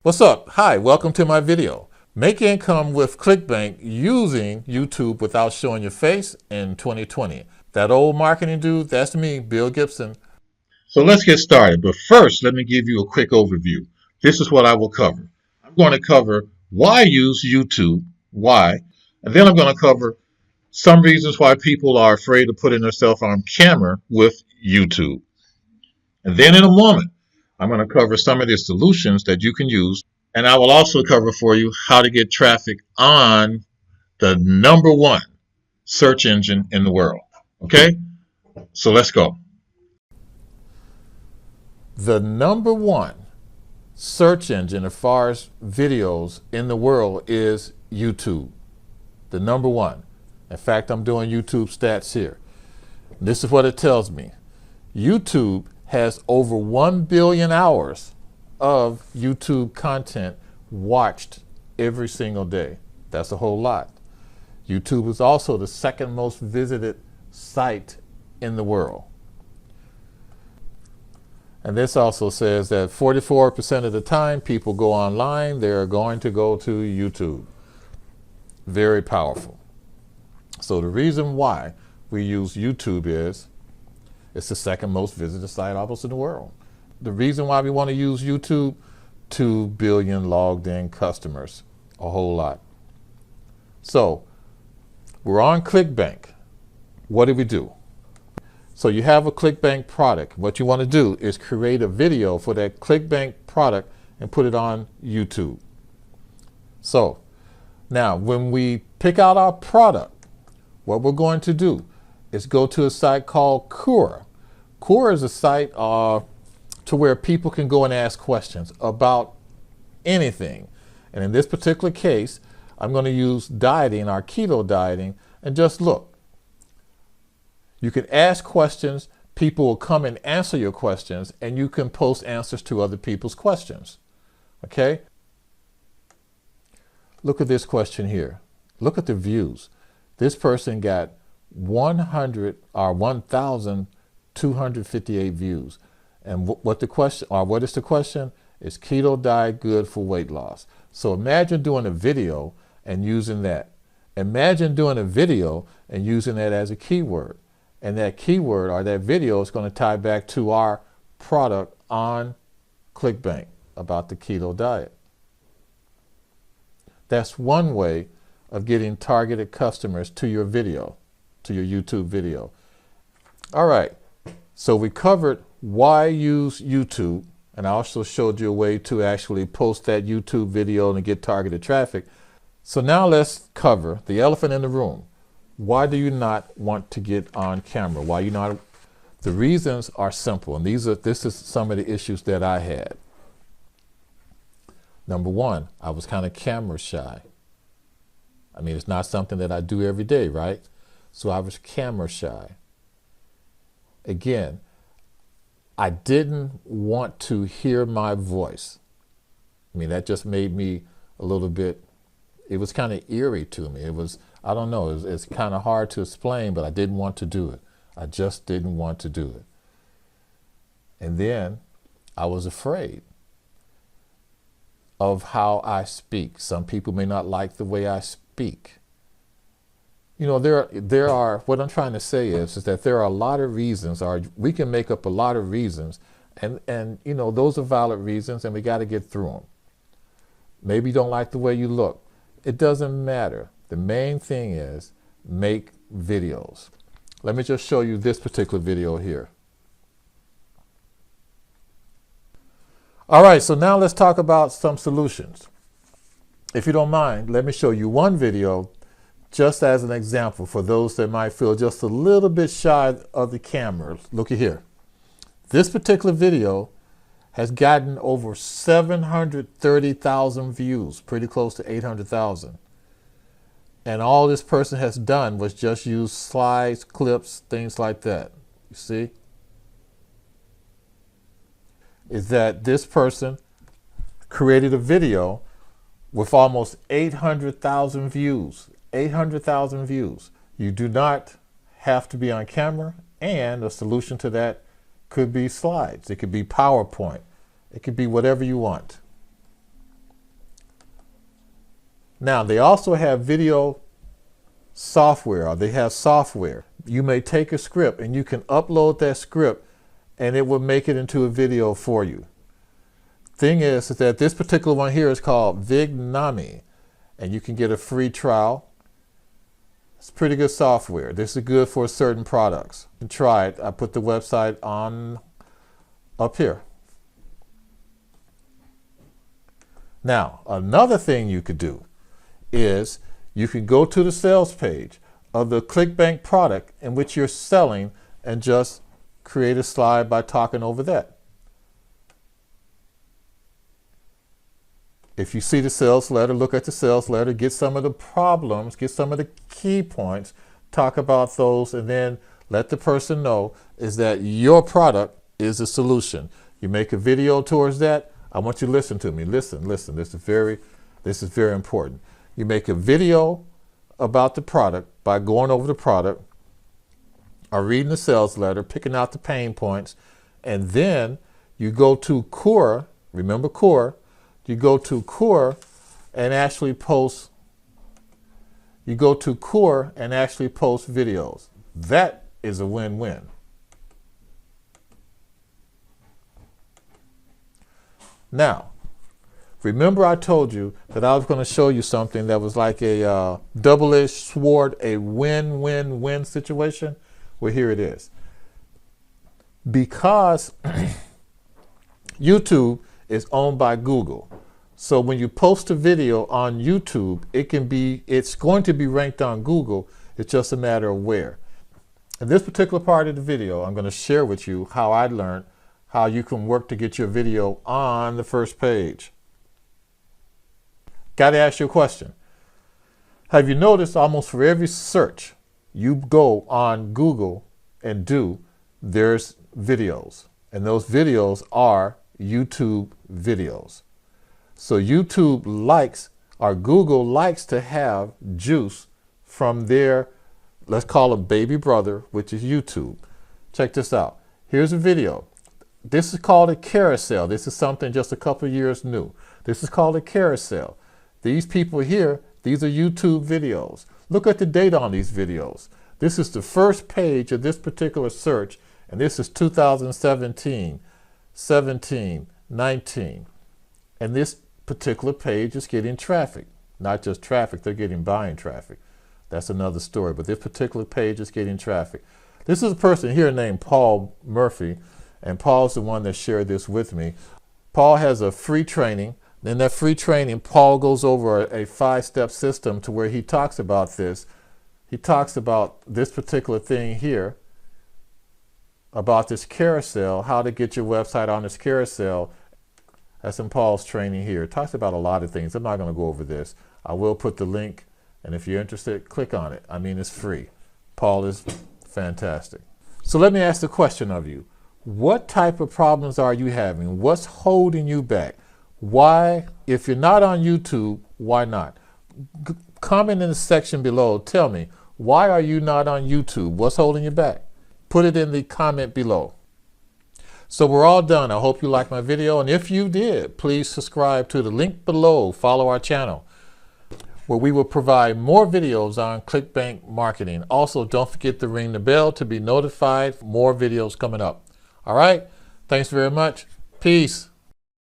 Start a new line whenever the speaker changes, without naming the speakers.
What's up? Hi, welcome to my video. Make income with Clickbank using YouTube without showing your face in 2020. That old marketing dude, that's me, Bill Gibson.
So let's get started. But first, let me give you a quick overview. This is what I will cover. I'm going to cover why use YouTube, why, and then I'm going to cover some reasons why people are afraid of putting themselves on camera with YouTube. And then in a moment, I'm going to cover some of the solutions that you can use. And I will also cover for you how to get traffic on the number one search engine in the world. Okay? So let's go.
The number one search engine as far as videos in the world is YouTube. The number one. In fact, I'm doing YouTube stats here. This is what it tells me. YouTube has over 1 billion hours of YouTube content watched every single day. That's a whole lot. YouTube is also the second most visited site in the world. And this also says that 44% of the time people go online, they're going to go to YouTube. Very powerful. So the reason why we use YouTube is it's the second most visited site almost in the world. The reason why we want to use YouTube, 2 billion logged in customers, a whole lot. So we're on Clickbank. What do we do? So you have a Clickbank product. What you want to do is create a video for that Clickbank product and put it on YouTube. So now when we pick out our product, what we're going to do is go to a site called Quora. Quora is a site to where people can go and ask questions about anything. And in this particular case, I'm going to use dieting, our keto dieting, and just look. You can ask questions, people will come and answer your questions, and you can post answers to other people's questions. Okay? Look at this question here. Look at the views. This person got 1,258 views. And what is the question? Is keto diet good for weight loss? So imagine doing a video and using that. Imagine doing a video and using that as a keyword. And that keyword or that video is going to tie back to our product on Clickbank about the keto diet. That's one way of getting targeted customers to your video, to your YouTube video. All right, so we covered why use YouTube, and I also showed you a way to actually post that YouTube video and get targeted traffic. So now let's cover the elephant in the room. Why do you not want to get on camera? Why you not? The reasons are simple, and this is some of the issues that I had. Number one, I was kind of camera shy. I mean, it's not something that I do every day, right? So I was camera shy. Again, I didn't want to hear my voice. I mean, that just made me a little bit, it was kind of eerie to me. It was, I don't know, it's kind of hard to explain, but I didn't want to do it. I just didn't want to do it. And then I was afraid of how I speak. Some people may not like the way I speak. You know, there are, what I'm trying to say is that there are a lot of reasons, or we can make up a lot of reasons, and you know, those are valid reasons, and we got to get through them. Maybe you don't like the way you look. It doesn't matter. The main thing is make videos. Let me just show you this particular video here. All right, so now let's talk about some solutions. If you don't mind, let me show you one video just as an example for those that might feel just a little bit shy of the camera. Look at here. This particular video has gotten over 730,000 views, pretty close to 800,000. And all this person has done was just use slides, clips, things like that. You see? Is that this person created a video with almost 800,000 views. 800,000 views. You do not have to be on camera, and a solution to that could be slides. It could be PowerPoint. It could be whatever you want. Now, they also have video software, or they have software. You may take a script and you can upload that script and it will make it into a video for you. Thing is that this particular one here is called Vignami, and you can get a free trial. It's pretty good software. This is good for certain products. You can try it. I put the website on up here. Now, another thing you could do is you can go to the sales page of the Clickbank product in which you're selling and just create a slide by talking over that. If you see the sales letter, look at the sales letter, get some of the problems, get some of the key points, talk about those, and then let the person know is that your product is the solution. You make a video towards that. I want you to listen to me. Listen. This is very important. You make a video about the product by going over the product or reading the sales letter, picking out the pain points, and then you go to Core. Remember Core. You go to Core and actually post. You go to Core and actually post videos. That is a win-win. Now, remember I told you that I was going to show you something that was like a double-edged sword, a win-win-win situation? Well, here it is. Because YouTube is owned by Google, so when you post a video on YouTube, it's going to be ranked on Google. It's just a matter of where. In this particular part of the video, I'm going to share with you how I learned how you can work to get your video on the first page. Got to ask you a question. Have you noticed almost for every search you go on Google and do, there's videos, and those videos are YouTube videos. So YouTube likes, or Google likes to have juice from their, let's call him baby brother, which is YouTube. Check this out. Here's a video. This is called a carousel. This is something just a couple of years new. This is called a carousel. These people here, these are YouTube videos. Look at the date on these videos. This is the first page of this particular search, and this is 2017, 17, 19. And this particular page is getting traffic. Not just traffic, they're getting buying traffic. That's another story, but this particular page is getting traffic. This is a person here named Paul Murphy, and Paul's the one that shared this with me. Paul has a free training. In that free training, Paul goes over a 5-step system to where he talks about this. He talks about this particular thing here, about this carousel, how to get your website on this carousel. That's in Paul's training here. It talks about a lot of things. I'm not going to go over this. I will put the link, and if you're interested, click on it. I mean, it's free. Paul is fantastic. So let me ask the question of you. What type of problems are you having? What's holding you back? Why, if you're not on YouTube, why not? Comment in the section below. Tell me, why are you not on YouTube? What's holding you back? Put it in the comment below. So we're all done. I hope you liked my video, and if you did, please subscribe to the link below. Follow our channel, where we will provide more videos on Clickbank marketing. Also, don't forget to ring the bell to be notified for more videos coming up. All right? Thanks very much. Peace.